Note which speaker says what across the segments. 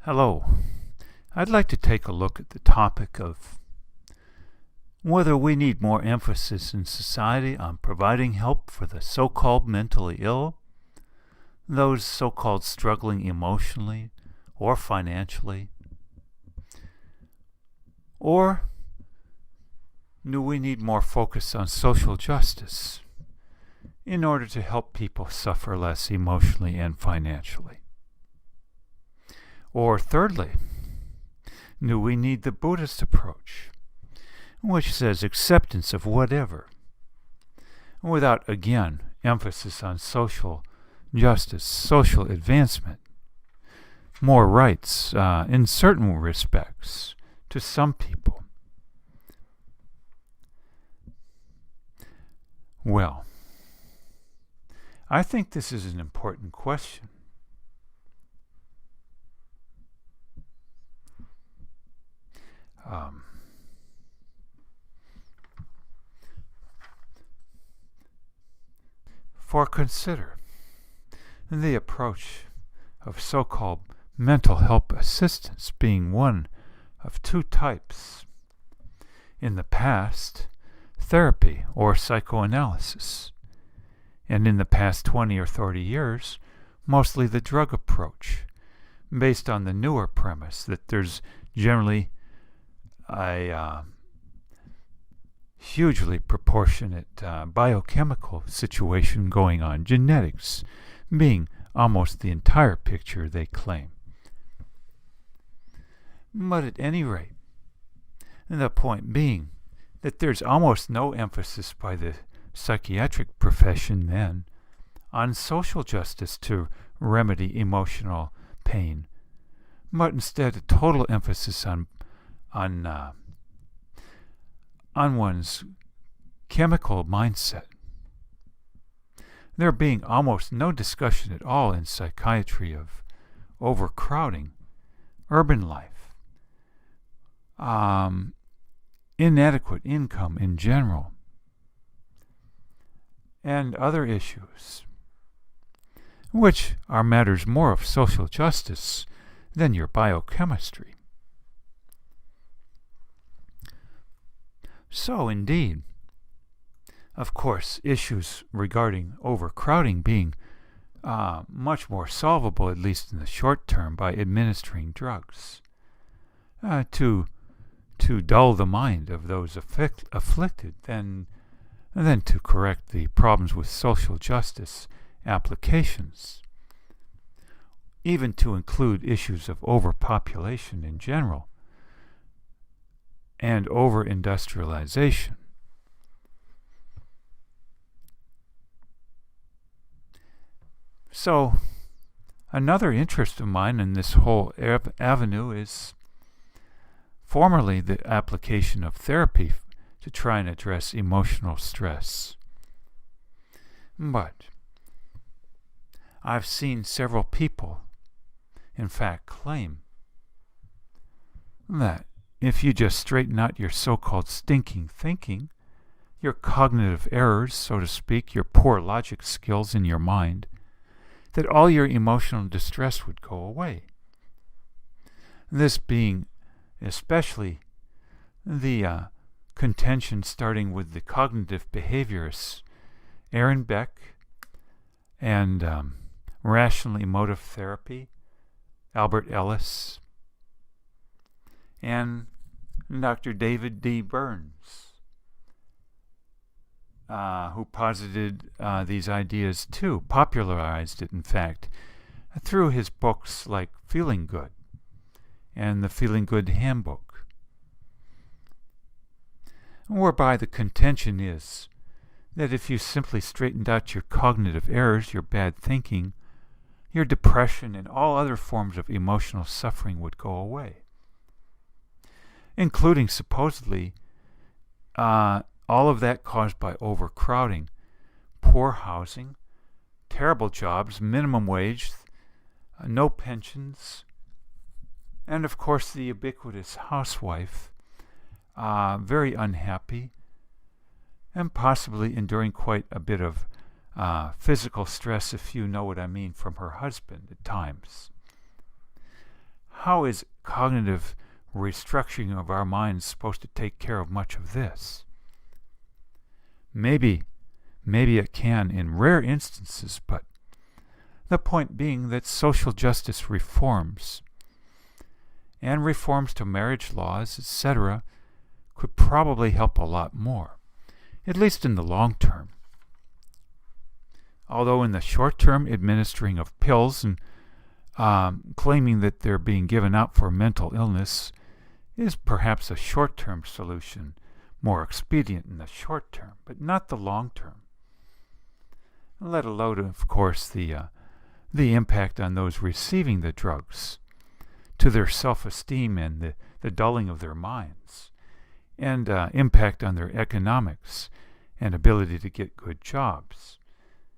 Speaker 1: Hello. I'd like to take a look at the topic of whether we need more emphasis in society on providing help for the so-called mentally ill, those so-called struggling emotionally or financially, or do we need more focus on social justice in order to help people suffer less emotionally and financially? Or thirdly, do we need the Buddhist approach, which says acceptance of whatever, without, again, emphasis on social justice, social advancement, more rights in certain respects to some people? Well, I think this is an important question. For consider the approach of so-called mental health assistance being one of two types. In the past, therapy or psychoanalysis, and in the past 20 or 30 years, mostly the drug approach, based on the newer premise that there's generally a hugely proportionate biochemical situation going on, genetics being almost the entire picture they claim. But at any rate, the point being that there's almost no emphasis by the psychiatric profession then on social justice to remedy emotional pain, but instead a total emphasis on one's chemical mindset. There being almost no discussion at all in psychiatry of overcrowding, urban life, inadequate income in general, and other issues, which are matters more of social justice than your biochemistry. So, indeed, of course, issues regarding overcrowding being much more solvable, at least in the short term, by administering drugs to dull the mind of those afflicted than to correct the problems with social justice applications, even to include issues of overpopulation in general and over-industrialization. So, another interest of mine in this whole avenue is formerly the application of therapy to try and address emotional stress. But I've seen several people, in fact, claim that if you just straighten out your so-called stinking thinking, your cognitive errors, so to speak, your poor logic skills in your mind, that all your emotional distress would go away. This being especially the contention starting with the cognitive behaviorists Aaron Beck and rational emotive therapy, Albert Ellis, and Dr. David D. Burns, who posited these ideas too, popularized it, in fact, through his books like Feeling Good and the Feeling Good Handbook, whereby the contention is that if you simply straightened out your cognitive errors, your bad thinking, your depression and all other forms of emotional suffering would go away, including supposedly all of that caused by overcrowding, poor housing, terrible jobs, minimum wage, no pensions, and of course the ubiquitous housewife, very unhappy, and possibly enduring quite a bit of physical stress, if you know what I mean, from her husband at times. how is cognitive restructuring of our minds supposed to take care of much of this? Maybe it can in rare instances, but the point being that social justice reforms and reforms to marriage laws, etc., could probably help a lot more, at least in the long term. Although in the short term, administering of pills and claiming that they're being given out for mental illness is perhaps a short-term solution, more expedient in the short term, but not the long term. Let alone, of course, the impact on those receiving the drugs, to their self-esteem and the dulling of their minds, and impact on their economics and ability to get good jobs,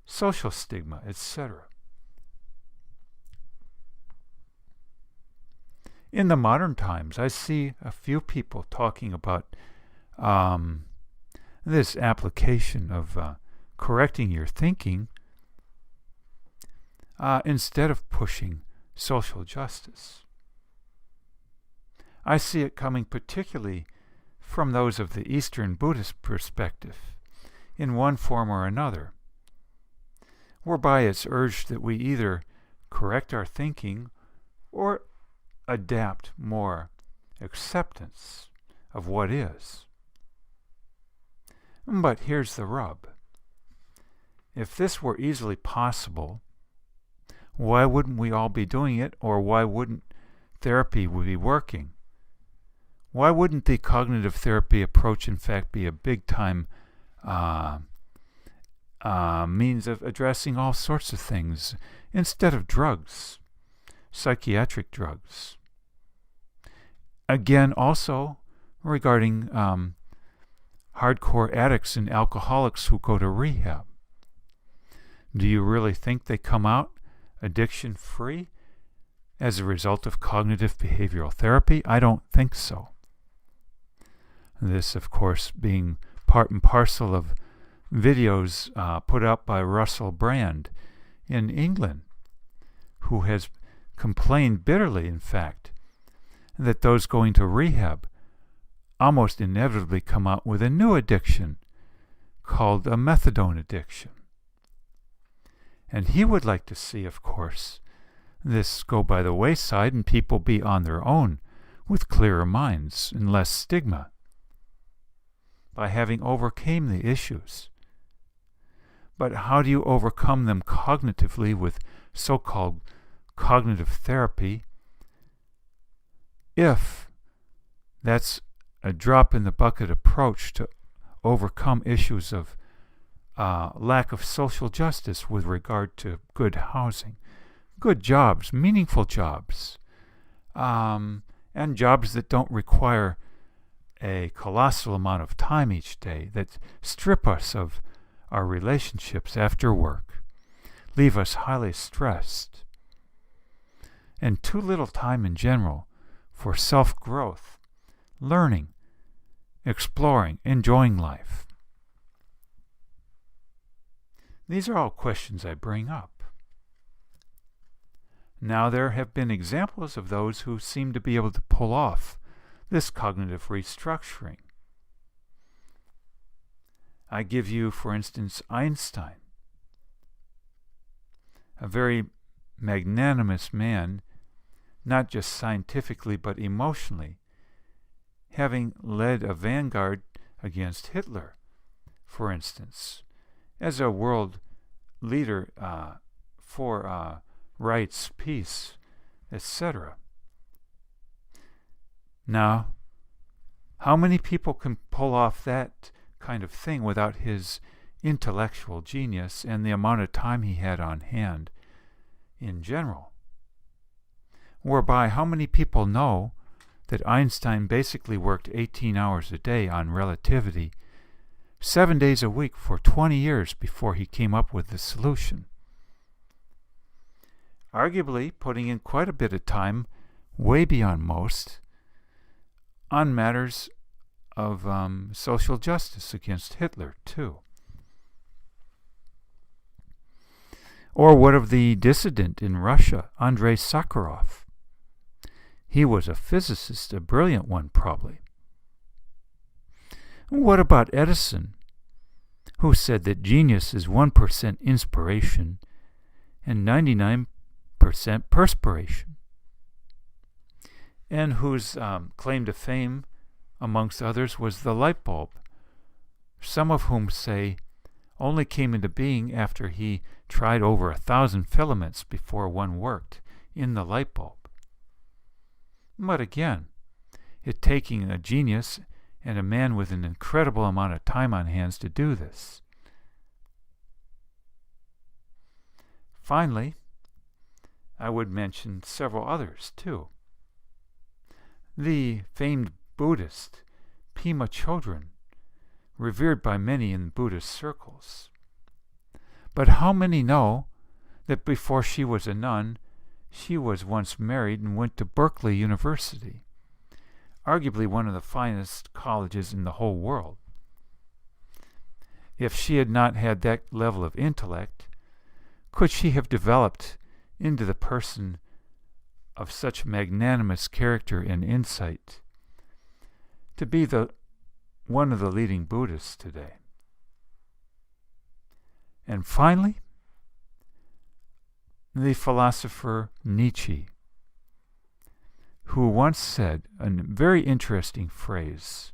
Speaker 1: social stigma, etc. In the modern times, I see a few people talking about this application of correcting your thinking instead of pushing social justice. I see it coming particularly from those of the Eastern Buddhist perspective, in one form or another, whereby it's urged that we either correct our thinking or adapt more acceptance of what is. But here's the rub. If this were easily possible, why wouldn't we all be doing it, or why wouldn't therapy be working? Why wouldn't the cognitive therapy approach, in fact, be a big-time means of addressing all sorts of things instead of drugs, psychiatric drugs? Again, also regarding hardcore addicts and alcoholics who go to rehab. Do you really think they come out addiction-free as a result of cognitive behavioral therapy? I don't think so. This, of course, being part and parcel of videos put out by Russell Brand in England, who has complained bitterly, in fact, that those going to rehab almost inevitably come out with a new addiction called a methadone addiction. And he would like to see, of course, this go by the wayside and people be on their own with clearer minds and less stigma by having overcame the issues. But how do you overcome them cognitively with so-called cognitive therapy if that's a drop-in-the-bucket approach to overcome issues of lack of social justice with regard to good housing, good jobs, meaningful jobs, and jobs that don't require a colossal amount of time each day, that strip us of our relationships after work, leave us highly stressed, and too little time in general for self-growth, learning, exploring, enjoying life. These are all questions I bring up. Now there have been examples of those who seem to be able to pull off this cognitive restructuring. I give you, for instance, Einstein, a very magnanimous man, not just scientifically but emotionally, having led a vanguard against Hitler, for instance, as a world leader for rights, peace, etc. Now, how many people can pull off that kind of thing without his intellectual genius and the amount of time he had on hand in general? Whereby, how many people know that Einstein basically worked 18 hours a day on relativity, 7 days a week for 20 years before he came up with the solution? Arguably putting in quite a bit of time, way beyond most, on matters of social justice against Hitler, too. Or what of the dissident in Russia, Andrei Sakharov? He was a physicist, a brilliant one probably. What about Edison, who said that genius is 1% inspiration and 99% perspiration, and whose claim to fame, amongst others, was the light bulb, some of whom say only came into being after he tried over 1,000 filaments before one worked in the light bulb. But again, it taking a genius and a man with an incredible amount of time on hands to do this. Finally, I would mention several others too. The famed Buddhist Pema Chodron, revered by many in Buddhist circles. But how many know that before she was a nun, she was once married and went to Berkeley University, arguably one of the finest colleges in the whole world? If she had not had that level of intellect, could she have developed into the person of such magnanimous character and insight to be one of the leading Buddhists today? And finally, the philosopher Nietzsche, who once said a very interesting phrase: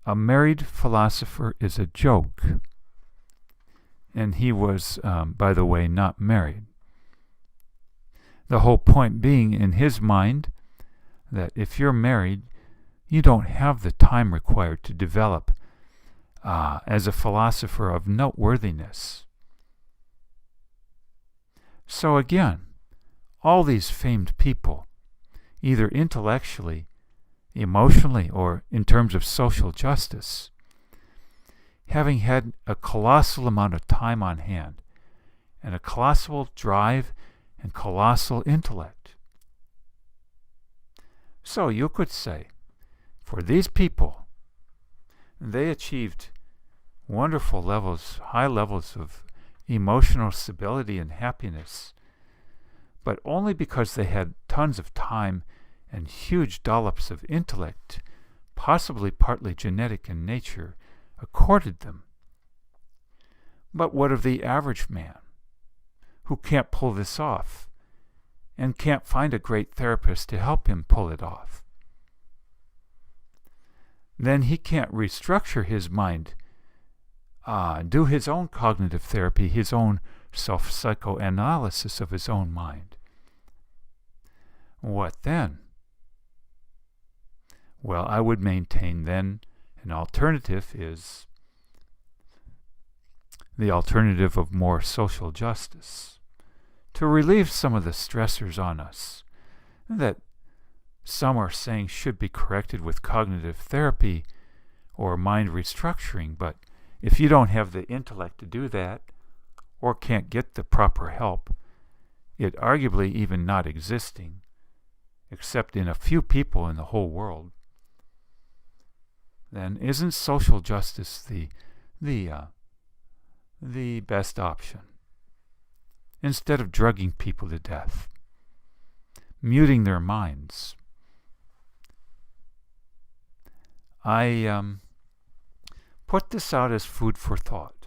Speaker 1: "A married philosopher is a joke." And he was, by the way, not married. The whole point being, in his mind, that if you're married, you don't have the time required to develop as a philosopher of noteworthiness. So again, all these famed people, either intellectually, emotionally, or in terms of social justice, having had a colossal amount of time on hand and a colossal drive and colossal intellect. So you could say, for these people, they achieved wonderful levels, high levels of emotional stability and happiness, but only because they had tons of time and huge dollops of intellect, possibly partly genetic in nature, accorded them. But what of the average man who can't pull this off and can't find a great therapist to help him pull it off? Then he can't restructure his mind, do his own cognitive therapy, his own self-psychoanalysis of his own mind. What then? Well, I would maintain then an alternative is the alternative of more social justice, to relieve some of the stressors on us that some are saying should be corrected with cognitive therapy or mind restructuring. But if you don't have the intellect to do that, or can't get the proper help, it arguably even not existing, except in a few people in the whole world, then isn't social justice the best option? Instead of drugging people to death, muting their minds. I put this out as food for thought.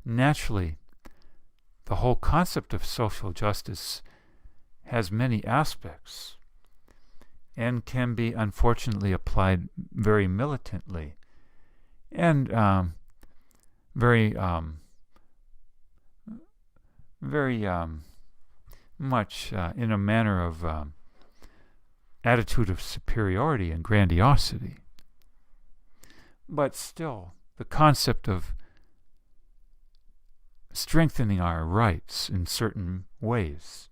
Speaker 1: Naturally, the whole concept of social justice has many aspects and can be unfortunately applied very militantly and very much in a manner of attitude of superiority and grandiosity. But still, the concept of strengthening our rights in certain ways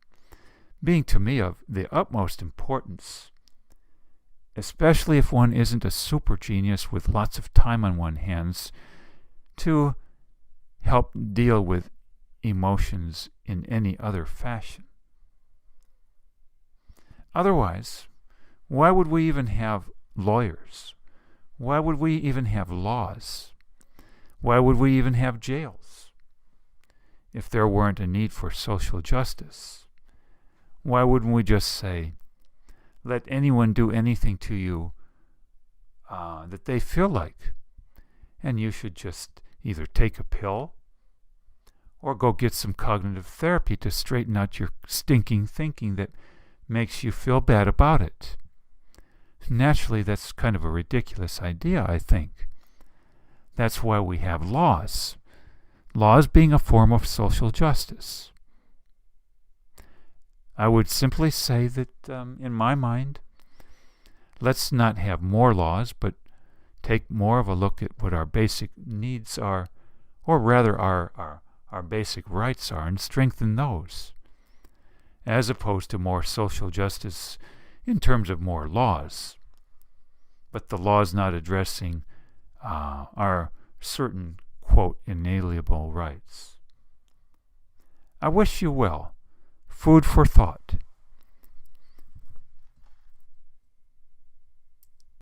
Speaker 1: being to me of the utmost importance, especially if one isn't a super genius with lots of time on one's hands to help deal with emotions in any other fashion. Otherwise, why would we even have lawyers? Why would we even have laws? Why would we even have jails if there weren't a need for social justice? Why wouldn't we just say, let anyone do anything to you that they feel like, and you should just either take a pill or go get some cognitive therapy to straighten out your stinking thinking that makes you feel bad about it. Naturally, that's kind of a ridiculous idea, I think. That's why we have laws. Laws being a form of social justice. I would simply say that, in my mind, let's not have more laws, but take more of a look at what our basic needs are, or rather our basic rights are, and strengthen those, as opposed to more social justice in terms of more laws. But the laws not addressing our certain, quote, inalienable rights. I wish you well. Food for thought.